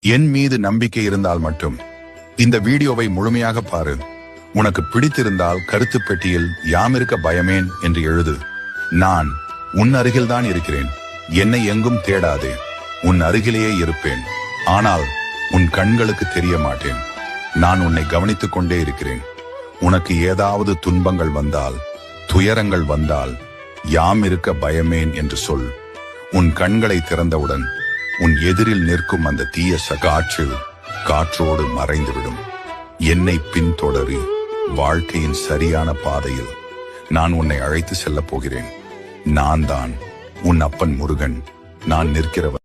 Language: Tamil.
என் மீது நம்பிக்கை இருந்தால் மட்டும் இந்த வீடியோவை முழுமையாக பாரு. உனக்கு பிடித்திருந்தால் கருத்து பெட்டியில் யாமிருக்க பயமேன் என்று எழுது. நான் உன் அருகில்தான் இருக்கிறேன். என்னை எங்கும் தேடாதே. உன் அருகிலேயே இருப்பேன். ஆனால் உன் கண்களுக்கு தெரிய மாட்டேன். நான் உன்னை கவனித்துக் கொண்டே இருக்கிறேன். உனக்கு ஏதாவது துன்பங்கள் வந்தால், துயரங்கள் வந்தால், யாம் இருக்க பயமேன் என்று சொல். உன் கண்களை திறந்தவுடன் உன் எதிரில் நிற்கும் அந்த தீய காற்று காற்றோடு மறைந்துவிடும். என்னை பின்தொடரி. வாழ்க்கையின் சரியான பாதையில் நான் உன்னை அழைத்து செல்லப் போகிறேன். நான் தான் உன் அப்பன் முருகன். நான் நிற்கிறவன்.